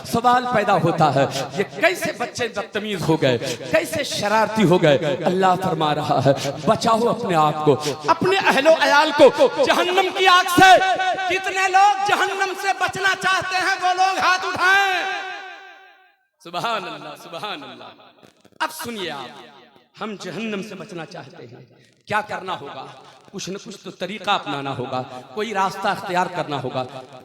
सवाल पैदा होता है ये कैसे बच्चे बदतमीज हो गए, कैसे शरारती हो गए। अल्लाह फरमा रहा है बचाओ अपने आप को, अपने अहलो अयाल को जहन्नम की आग से। कितने लोग जहन्नम से बचना चाहते हैं, वो लोग हाथ उठाएं। सुभान अल्लाह, सुभान अल्लाह। अब सुनिए आप, हम जहन्नम से बचना चाहते हैं, क्या करना होगा? कुछ न कुछ तो तरीका अपनाना होगा, कोई रास्ता अख्तियार करना होगा।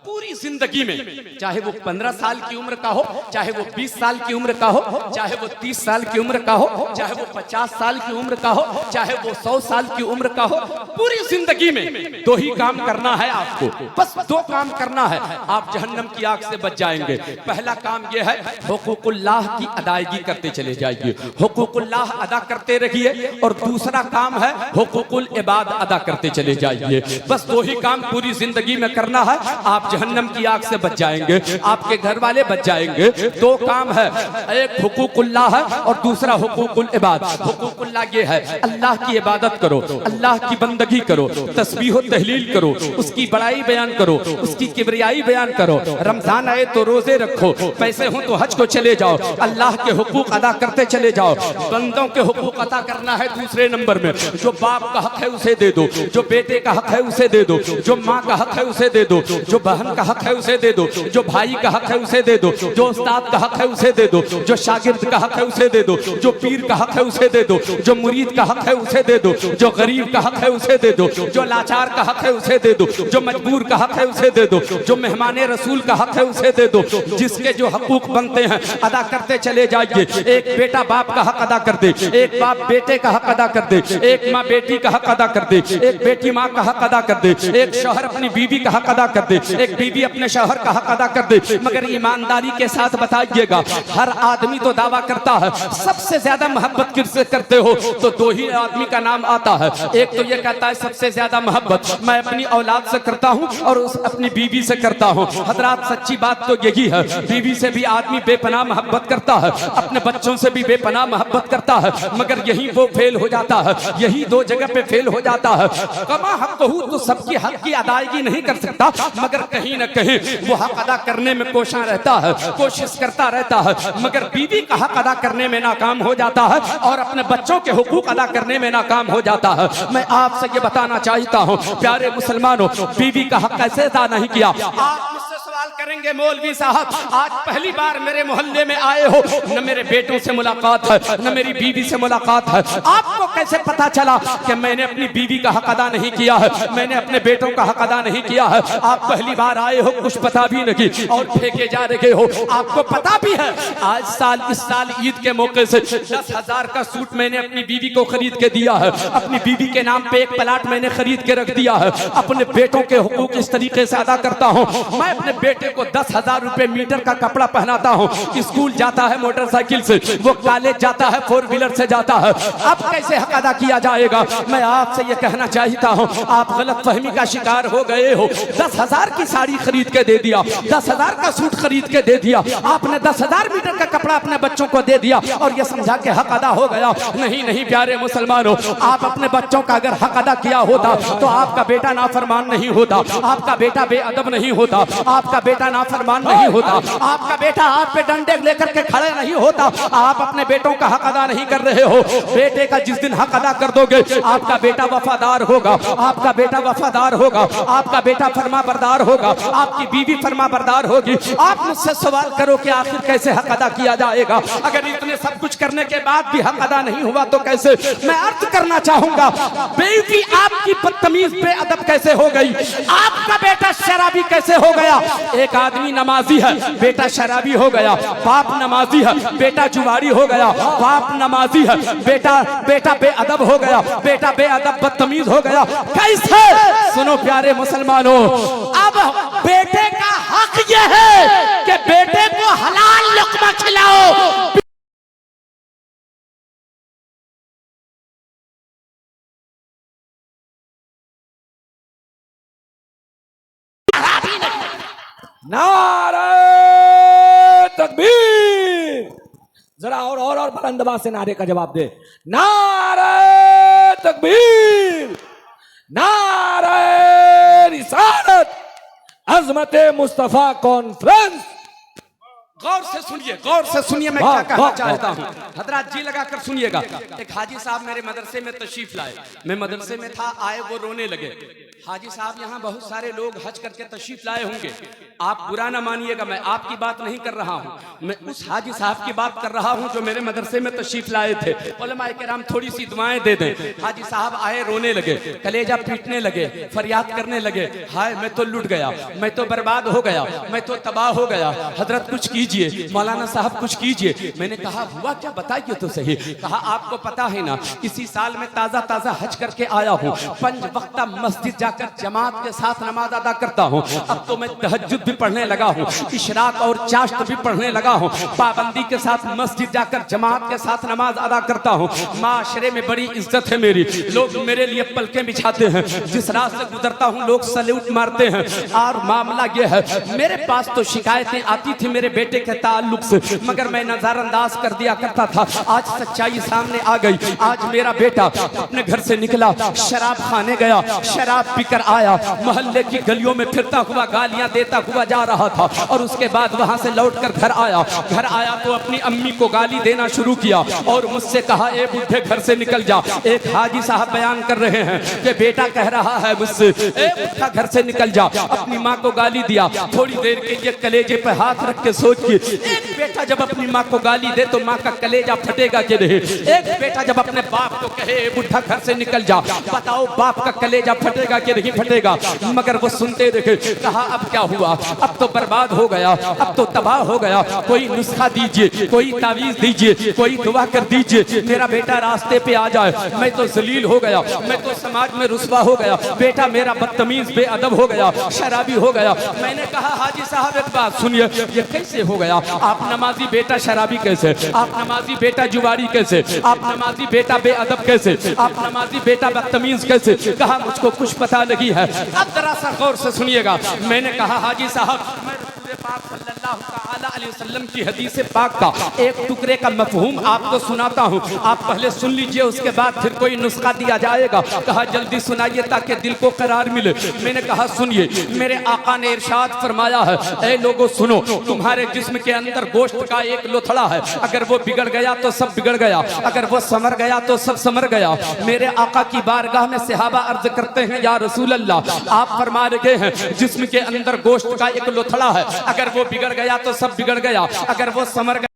पूरी जिंदगी में, चाहे वो 15 साल की उम्र का हो, चाहे वो 20 साल की उम्र का हो, चाहे वो 30 साल की उम्र का हो, चाहे वो 50 साल की उम्र का हो, चाहे वो 100 साल की उम्र का हो, पूरी जिंदगी में दो ही काम करना है आपको, बस दो काम करना है, आप जहन्नम की आग से बच जाएंगे। पहला काम यह है हुकूकुल्लाह की अदायगी करते चले जाइए, हुकूकुल्लाह अदा करते रहिए। और दूसरा काम है हुकूकुल इबाद अदा करते चले जाइए। बस दो ही काम पूरी जिंदगी में करना है, आप जहन्नम की आग से बच जाएंगे, आपके घर वाले बच जाएंगे। दो काम है, एक हुकूकुल्लाह है और दूसरा हुकूकुल इबाद। हुकूकुल्लाह ये है अल्लाह की इबादत करो, अल्लाह की बंदगी करो, तस्बीह और तहलील करो, उसकी बड़ाई बयान करो, उसकी किबरियाई बयान करो। रमजान आए तो रोजे रखो, पैसे हो तो हज को चले जाओ, अल्लाह के हुकूक अदा करते चले जाओ। बंदों के हुकूक अदा करना है दूसरे नंबर में। जो बाप का हक है उसे दे दो, जो बेटे का हक है उसे दे दो, जो माँ का हक है उसे दे दो, जो बहन का हक है उसे दे दो, जो भाई का हक है उसे दे दो, जो उस्ताद का हक है उसे दे दो, जो शागिर्द का हक है उसे दे दो, जो पीर का हक है उसे दे दो, जो मुरीद का हक है उसे दे दो, जो गरीब का हक है उसे दे दो, जो लाचार का हक है उसे दे दो, जो मजबूर का हक है उसे दे दो, जो मेहमाने रसूल का हक है उसे दे दो। जिसके जो हकूक बनते हैं अदा करते चले जाइए। एक बेटा बाप का हक अदा कर दे, एक बाप बेटे का हक अदा कर दे, एक माँ बेटी का हक अदा कर दे, एक बेटी माँ का हक अदा कर दे, एक शौहर अपनी बीवी का हक अदा कर दे, एक बीवी अपने शौहर का हक अदा कर दे। मगर ईमानदारी के साथ बताइएगा, हर आदमी तो दावा करता है सबसे ज्यादा मोहब्बत किससे करते हो, तो दो ही आदमी का नाम आता है। एक तो ये कहता है सबसे ज्यादा मोहब्बत मैं अपनी औलाद से करता हूँ और अपनी बीवी से करता हूँ। हजरात सच्ची बात तो यही है, बीवी से भी आदमी बेपनाह मोहब्बत करता है, अपने बच्चों से भी बेपनाह मोहब्बत करता है। मगर यही वो फेल हो जाता है, यही दो जगह पे फेल हो जाता है। कमा हक तो सबकी हक की अदायगी नहीं कर सकता, मगर कहीं न कहीं वो हक अदा करने में कोशिश रहता है, कोशिश करता रहता है, मगर बीवी का हक अदा करने में नाकाम हो जाता है और अपने बच्चों के हुकूक अदा करने में नाकाम हो जाता है। मैं आपसे ये बताना चाहता हूँ प्यारे मुसलमानों, बीवी का हक कैसे अदा नहीं किया। आप मुझसे सवाल करेंगे मौलवी साहब आज पहली बार मेरे मोहल्ले में आए हो, न मेरे बेटों से मुलाकात है, न मेरी बीवी से मुलाकात है, आपको कैसे पता चला कि मैंने अपनी बीवी का हक अदा नहीं किया है, मैंने अपने बेटों का हक अदा नहीं किया है? आप पहली बार आए हो, कुछ पता भी नहीं और फेंके जा रहे हो। आपको पता भी है आज इस साल ईद के मौके से 10,000 का सूट मैंने अपनी बीवी को खरीद के दिया है, अपनी बीवी के नाम पे एक प्लाट मैंने खरीद के रख दिया है। अपने बेटों के हुकूक इस तरीके से अदा करता हूँ, मैं अपने बेटे को 10,000 रुपए मीटर का कपड़ा पहनाता हूँ, स्कूल जाता है मोटरसाइकिल से, वो कॉलेज जाता है 4 व्हीलर से जाता है। अब कैसे हक अदा किया जाएगा? मैं आपसे ये कहना चाहता हूँ आप गलत फहमी का शिकार हो गए हो। 10,000 की साड़ी खरीद के दे दिया, 10,000 का सूट खरीद के दे दिया, आपने 10,000 मीटर का कपड़ा अपने बच्चों को दे दिया और ये समझा के हक अदा हो गया। नहीं नहीं प्यारे मुसलमानों, आप अपने बच्चों का अगर हक अदा किया होता तो आपका बेटा नाफरमान नहीं होता, आपका बेटा बेअदब नहीं होता, आपका बेटा नाफरमान नहीं होता, आपका बेटा आप पे डंडे लेकर के खड़े नहीं होता। आप अपने बेटों का हक अदा नहीं कर रहे हो। बेटे का जिस दिन हक अदा कर दोगे आपका बेटा वफादार होगा, आपका बेटा वफादार होगा, आपका बेटा फरमा बरदार होगा, आपकी बीवी फरमा बरदार होगी। आप मुझसे सवाल करो कि आखिर कैसे हक अदा किया जाएगा? अगर इतने सब कुछ करने के बाद भी हक अदा नहीं हुआ तो कैसे? मैं अर्ज करना चाहूंगा बेटी आपकी बदतमीज बेअदब कैसे हो गई? आपका बेटा शराबी कैसे हो गया? एक आदमी नमाजी है, बेटा शराबी हो गया, बाप नमाजी है, बेटा जुआरी हो गया, बाप नमाजी है, बेटा बेअदब हो गया, बेटा बेअदब बदतमीज हो गया। कैसे? सुनो प्यारे मुसलमानों, अब बेटे का हक यह है कि बेटे को हलाल लुक़मा खिलाओ। नारे तकबीर, जरा और बुलंद आवाज से नारे का जवाब दे। नारे तकबीर, नारे रिसालत, अज़मत मुस्तफा कॉन्फ्रेंस गौर से सुनिए मैं वाह, क्या कहना वाह, चाहता हूँ। हजरात जी लगा कर सुनिएगा। एक हाजी साहब मेरे मदरसे में तशरीफ लाए। मैं मदरसे में था, आए वो रोने लगे। हाजी साहब यहाँ बहुत सारे लोग हज करके तशरीफ लाए होंगे, आप बुरा ना मानिएगा, मैं आपकी बात नहीं कर रहा हूँ, मैं उस हाजी साहब की बात कर रहा हूँ जो मेरे मदरसे में तशरीफ लाए थे। उलमाए किराम थोड़ी सी दुआएं दे दें। हाजी साहब आए, रोने लगे, कलेजा पीटने लगे, फरियाद करने लगे, हाय मैं तो लुट गया, मैं तो बर्बाद हो गया, मैं तो तबाह हो गया, हजरत कुछ कीजिए, मौलाना साहब कुछ कीजिए। मैंने कहा हुआ क्या, बताइए तो सही। कहा आपको पता है ना, इसी साल में ताजा ताजा हज करके आया हूँ, 5 वक्त मस्जिद जाकर जमात के साथ नमाज अदा करता हूँ, अब तो मैं तहज्जुद भी पढ़ने लगा हूँ, इशराक और चाश्त भी पढ़ने लगा हूँ, पाबंदी के साथ मस्जिद जाकर जमात के साथ नमाज अदा करता हूँ, माशरे में बड़ी इज्जत है मेरी, लोग मेरे लिए पलकें बिछाते हैं, जिस रास्ते से गुजरता हूँ लोग सैल्यूट मारते हैं। और मामला ये है, मेरे पास तो शिकायतें आती थी मेरे बेटे के ताल्लुक से, मगर मैं नजरअंदाज कर दिया करता था। आज सच्चाई सामने आ गई, आज मेरा बेटा अपने घर से निकला, शराब खाने गया, शराब पीकर आया, मोहल्ले की गलियों में फिरता हुआ गालियां देता हुआ जा रहा था, और उसके बाद वहां से लौटकर घर आया तो अपनी अम्मी को गाली देना शुरू किया और मुझसे कहा, ए बुढ़े घर से निकल जा। एक हाजी साहब बयान कर रहे हैं कि बेटा कह रहा है मुझसे, ए बुढ़ा घर से निकल जा, अपनी माँ को गाली दिया। थोड़ी देर के लिए कलेजे पे हाथ रख के सोच के, एक बेटा जब अपनी माँ को गाली दे तो माँ का कलेजा फटेगा कि नहीं? एक बेटा जब अपने बाप को कहे बुढ़ा घर से निकल जा, बताओ बाप का कलेजा फटेगा कि नहीं फटेगा? मगर वो सुनते रहे। कहा अब क्या हुआ, अब तो बर्बाद हो गया, अब तो तबाह हो गया, कोई नुस्खा दीजिए, कोई तावीज दीजिए, कोई दुआ कर दीजिए, मेरा बेटा रास्ते पे आ जाए, मैं तो जलील हो गया, मैं तो समाज में रुस्वा हो गया, बेटा मेरा बदतमीज बेअदब हो गया, शराबी हो गया। मैंने कहा हाजी साहब एक बात सुनिए, ये कैसे हो गया? आप नमाजी बेटा शराबी कैसे, आप नमाजी बेटा जुआरी कैसे, आप नमाजी बेटा बेअदब कैसे, आप नमाजी बेटा बदतमीज कैसे? कहा मुझको कुछ पता नहीं है। अब जरा सा गौर से सुनिएगा। मैंने कहा हाजी साहब, मैं रसूल पाक सल्लल्लाहु तआला अलैहि वसल्लम की हदीस पाक का एक टुकड़े का मफहूम आपको सुनाता हूँ, आप पहले सुन लीजिए, उसके बाद फिर कोई नुस्खा दिया जाएगा। कहा जल्दी सुनाइए ताकि दिल को करार मिले। मैंने कहा सुनिए, मेरे आका ने इरशाद फरमाया है, ऐ लोगों सुनो, तुम्हारे जिस्म के अंदर गोश्त का एक लोथड़ा है, अगर वो बिगड़ गया तो सब बिगड़ गया, अगर वो समर गया तो सब समर गया। मेरे आका की बारगाह में सहाबा अर्ज करते हैं, या रसूल अल्लाह, आप फरमा रहे हैं जिस्म के अंदर गोश्त का एक लोथड़ा है, अगर वो बिगड़ गया तो सब बिगड़ गया, अगर वो समर गया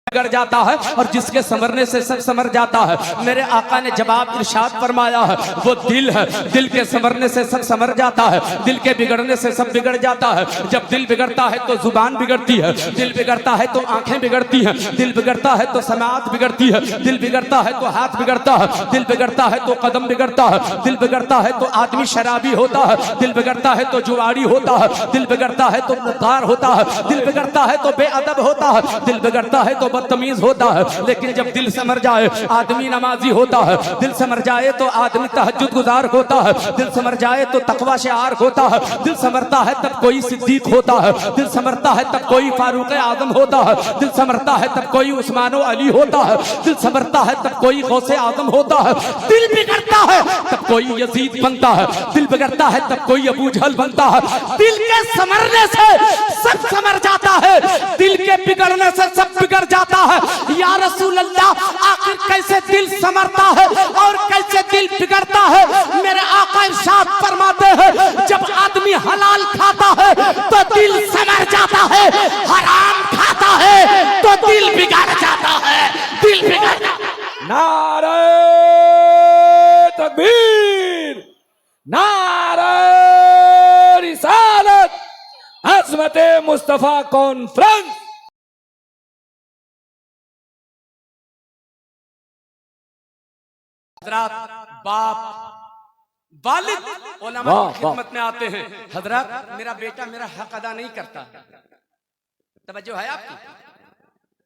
बिगड़ जाता है, और जिसके समरने से सब समर जाता है। मेरे आका ने जवाब इरशाद फरमाया है, वो दिल है, दिल के समरने से सब समर जाता है, दिल के बिगड़ने से सब बिगड़ जाता है। जब दिल बिगड़ता है तो जुबान बिगड़ती है, दिल बिगड़ता है तो आंखें बिगड़ती हैं, दिल बिगड़ता है तो समाअत बिगड़ती है, दिल बिगड़ता है तो हाथ बिगड़ता है, दिल बिगड़ता है तो कदम बिगड़ता है, दिल बिगड़ता है तो आदमी शराबी होता है, दिल बिगड़ता है तो जुआरी होता है, दिल बिगड़ता है तो मुकार होता है, दिल बिगड़ता है तो बेअदब होता है, दिल बिगड़ता है तो बदतमीज होता है। लेकिन जब दिल समर जाए आदमी नमाजी होता है, दिल समर जाए तो आदमी तहज्जुद गुजार होता है, दिल समर जाए तो तकवा शिआर होता है, दिल समरता है तब कोई सिद्दीक होता है, दिल समरता है तब कोई फारूक आजम होता है, दिल समरता है तब कोई उस्मान अली होता है, दिल समरता है तब कोई गौसे आजम होता है, दिल बिगड़ता है तब कोई यजीद बनता है, दिल बिगड़ता है तब कोई अबू जहल बनता है। दिल के समरने से सब समर जाता है, दिल के बिगड़ने से सब बिगड़ जाता है। या रसूल अल्लाह, आखिर कैसे दिल समरता है और कैसे दिल बिगड़ता है? मेरे आका इरशाद फरमाते हैं, जब आदमी हलाल खाता है तो दिल समर जाता है, हराम खाता है तो दिल बिगड़ जाता है, दिल बिगड़ जाता है। नारे तकबीर, नारे रिसालत, अज़मते मुस्तफा कॉन्फ्रेंस। हजरत बाप वालिद उलमा की खिदमत में आते हैं। हजरत मेरा बेटा मेरा हक अदा नहीं करता, तवज्जो है आपकी?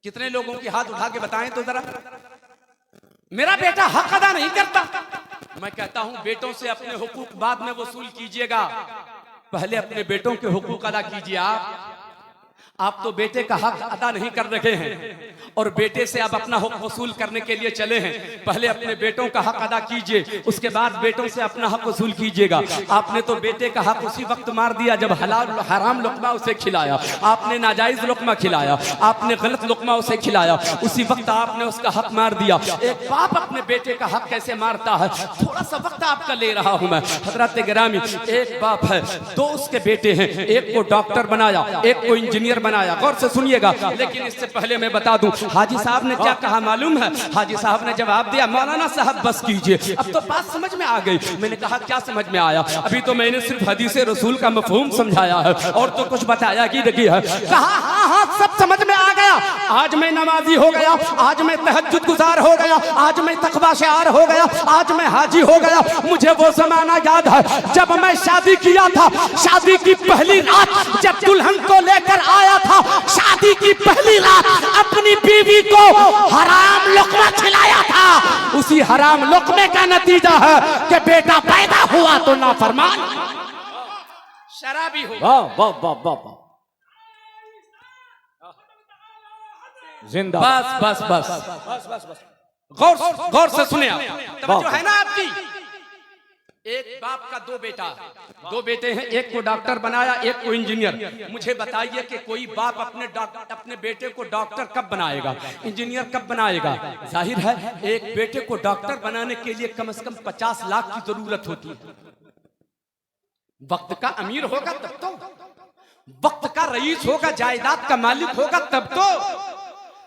कितने लोगों की हाथ उठा के बताएं तो जरा, मेरा बेटा हक अदा नहीं करता। मैं कहता हूं बेटों से अपने हुकूक बाद में वसूल कीजिएगा, पहले अपने बेटों के हुकूक अदा कीजिए। आप तो बेटे का हक अदा नहीं कर रहे हैं और बेटे से आप अपना हक वसूल करने के लिए चले हैं। पहले अपने बेटों का हक अदा कीजिए, उसके बाद बेटों से अपना हक वसूल कीजिएगा। आपने तो बेटे का हक उसी वक्त मार दिया जब हलाल हराम लुक़मा उसे खिलाया, आपने नाजायज लुक़मा खिलाया, आपने गलत लुक़मा उसे खिलाया, उसी वक्त आपने उसका हक मार दिया। एक बाप अपने बेटे का हक कैसे मारता है, थोड़ा सा वक्त आपका ले रहा हूं मैं। हजरत गिरामी, एक बाप है, दो उसके बेटे हैं, एक को डॉक्टर बनाया, एक को इंजीनियर बनाया। गौर से सुनिएगा, लेकिन इससे पहले मैं बता दूं हाजी साहब ने क्या कहा मालूम है? हाजी साहब ने जवाब दिया, मौलाना साहब बस कीजिए, अब तो बात समझ में आ गई। मैंने कहा क्या समझ में आया? अभी तो मैंने सिर्फ हदीस रसूल का मफहूम समझाया है और तो कुछ बताया कि नहीं है। कहा हाँ हाँ सब समझ में आ गया। आज मैं नमाजी हो गया, आज मैं तहज्जुद गुजार हो गया, आज मैं तकवा शार हो गया, आज मैं हाजी हो गया। मुझे वो जमाना याद है जब मैं शादी किया था। शादी की पहली रात जब दुल्हन को लेकर आया था, शादी की पहली रात अपनी बीवी को हराम लुक़मा खिलाया था। उसी हराम लुक़मे का नतीजा है कि बेटा पैदा हुआ तो नाफरमान शराबी हो। वाह वाह वाह वाह वाह, जिंदा। बस बस बस बस बस बस, गौर से सुने आप, तवज्जो है ना आपकी। एक बाप का दो बेटा, दो बेटे हैं, एक को डॉक्टर बनाया, एक को इंजीनियर। मुझे बताइए कि कोई बाप अपने बेटे को डॉक्टर कब बनाएगा, इंजीनियर कब बनाएगा? जाहिर है एक बेटे को डॉक्टर बनाने के लिए कम से कम 50 लाख की जरूरत होती है। वक्त का अमीर होगा तब तो, वक्त का रईस होगा, जायदाद का मालिक होगा तब तो।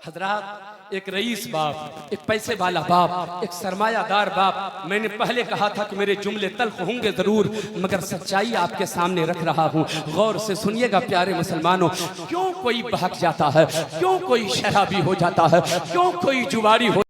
हजरात, एक रईस बाप, एक पैसे वाला बाप, एक सरमायादार बाप। मैंने पहले कहा था कि मेरे जुमले तल्ख होंगे जरूर, मगर सच्चाई आपके सामने रख रहा हूं। गौर से सुनिएगा प्यारे मुसलमानों, क्यों कोई बहक जाता है, क्यों कोई शराबी हो जाता है, क्यों कोई जुआरी हो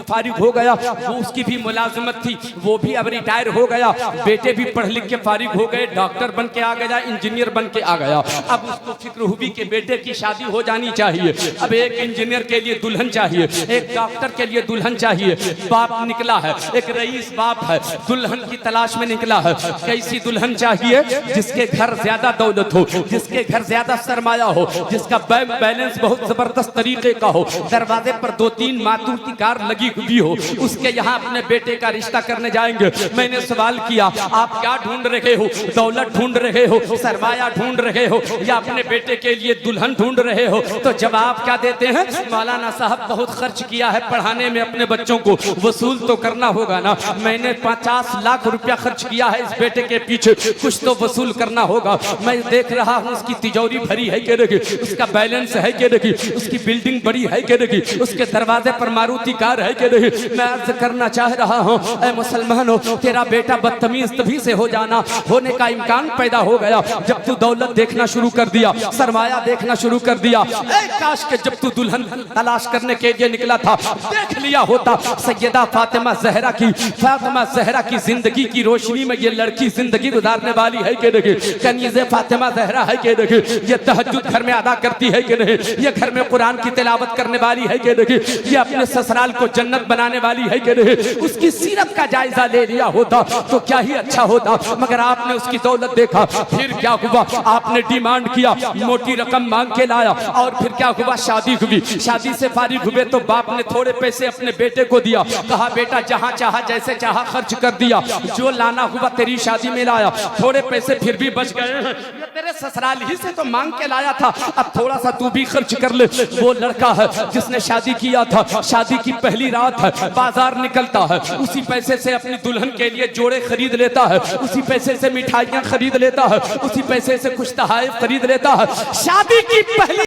फारिग हो गया। वो उसकी भी मुलाजमत थी, वो भी अब रिटायर हो गया। बेटे भी पढ़ लिख के फारिग हो गए, डॉक्टर बन के आ गया, इंजीनियर बन के आ गया। अब उसको फिक्र हुई कि बेटे की शादी हो जानी चाहिए। अब एक इंजीनियर के लिए दुल्हन चाहिए, एक डॉक्टर के लिए दुल्हन चाहिए। बाप निकला है, एक रईस बाप है, दुल्हन की तलाश में निकला है। कैसी दुल्हन चाहिए? जिसके घर ज्यादा दौलत हो, जिसके घर ज्यादा सरमाया हो, जिसका बैंक बैलेंस बहुत जबरदस्त तरीके का हो, दरवाजे पर 2-3 मारुति कार लगी हुई हो। उसके यहाँ अपने बेटे का रिश्ता करने जाएंगे। मैंने सवाल किया, आप क्या ढूंढ रहे हो? दौलत ढूंढ रहे हो, सरमाया ढूंढ रहे हो, या अपने बेटे के लिए दुल्हन ढूंढ रहे हो? तो जवाब क्या देते हैं? मौलाना साहब बहुत खर्च किया है पढ़ाने में अपने बच्चों को, वसूल तो करना होगा ना। मैंने 50 लाख रुपया खर्च किया है इस बेटे के पीछे, कुछ तो वसूल करना होगा। मैं देख रहा हूँ उसकी तिजोरी भरी है कि नहीं, उसका बैलेंस है कि नहीं, उसकी बिल्डिंग बड़ी है कि नहीं, उसके दरवाजे पर मारुति कार है कि नहीं। मैं अर्ज करना चाह रहा हूँ, ऐ मुसलमानों, तेरा बेटा बदतमीज तभी से हो जाना होने का इम्कान पैदा हो गया जब तू दौलत देखना शुरू कर दिया, सरमाया देखना शुरू कर दिया। ऐ काश के जब तू दुल्हन तलाश करने के लिए निकला था, देख लिया होता सैयदा फातिमा जहरा की जिंदगी की रोशनी में ये लड़की जिंदगी गुजारने वाली है कि नहीं, कनीज़े फातिमा जहरा है कि नहीं, ये तहज्जुद घर में अदा करती है कि नहीं, ये घर में कुरान की तिलावत करने वाली है कि नहीं, ये अपने ससुराल को जन्नत बनाने वाली है कि नहीं। उसकी सीरत का जायजा ले लिया होता तो क्या ही अच्छा होता, मगर आपने उसकी दौलत देखा। फिर क्या हुआ? आपने डिमांड किया, मोटी रकम मांग के लाया, और फिर क्या हुआ? शादी हुई। शादी से फारिग हुए तो बाप ने थोड़े पैसे अपने बेटे को दिया, कहा बेटा जहां चाहा जैसे चाहा खर्च कर दिया, जो लाना हुआ तेरी शादी में लाया। थोड़े पैसे फिर भी बच गए हैं, ये तेरे ससुराल ही से तो मांग के लाया था, अब थोड़ा सा तू भी खर्च कर ले। वो लड़का है जिसने शादी किया था, शादी की पहली रात है, बाजार निकलता है, उसी पैसे से अपनी दुल्हन के लिए जोड़े खरीद लेता है, उसी पैसे से मिठाइयां खरीद लेता है, उसी पैसे से कुछ तोहफे खरीद लेता है। शादी की पहली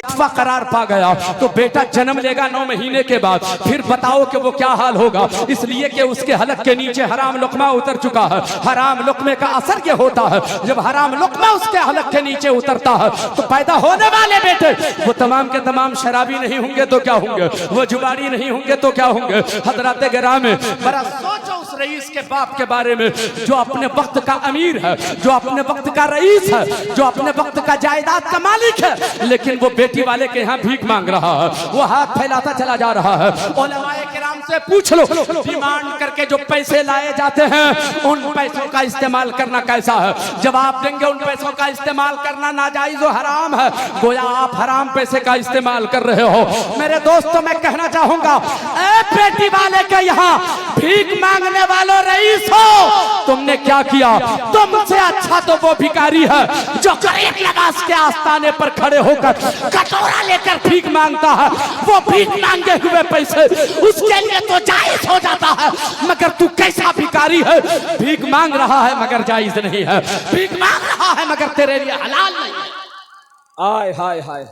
रुतबा करार पा गया तो बेटा जन्म लेगा 9 महीने के बाद, फिर बताओ कि वो क्या हाल होगा। इसलिए कि उसके हलक के नीचे हराम लुक़मा उतर चुका है। हराम लुक़मे का असर ये होता है, जब हराम लुक़मा उसके हलक के नीचे उतरता है तो पैदा होने वाले बेटे वो तमाम के तमाम शराबी नहीं होंगे तो क्या होंगे, वो जुगाड़ी नहीं होंगे तो क्या होंगे। हजरत गिरामी, बड़ा सोचो उस रईस के बाप के बारे में जो अपने वक्त का अमीर है, जो अपने वक्त का रईस है, जो अपने वक्त का जायदाद का मालिक है, लेकिन वो बेटी वाले के यहाँ भीख मांग रहा है, वो हाथ फैलाता चला जा रहा है। उलमाए किराम से पूछ लो, डिमांड करके जो पैसे लाए जाते हैं उन पैसों का इस्तेमाल करना कैसा है। जवाब देंगे उन पैसों का इस्तेमाल करना नाजायज और हराम है, गोया आप हराम पैसे का इस्तेमाल कर रहे हो। मेरे दोस्तों मैं कहना चाहूंगा, ए बेटी वाले के यहाँ भीख मांगने वालों रईस हो, तुमने क्या किया? तुमसे अच्छा तो वो भिखारी है जो गरीब नवाज के आस्थाने पर खड़े होकर कटोरा लेकर भीख मांगता है। वो भीख मांगे हुए पैसे उसके लिए तो जायज हो जाता है, मगर तू कैसा भिखारी है, भीख मांग रहा है मगर जायज नहीं है, भीख मांग रहा है मगर तेरे लिए हलाल नहीं है। आय हाय हाय।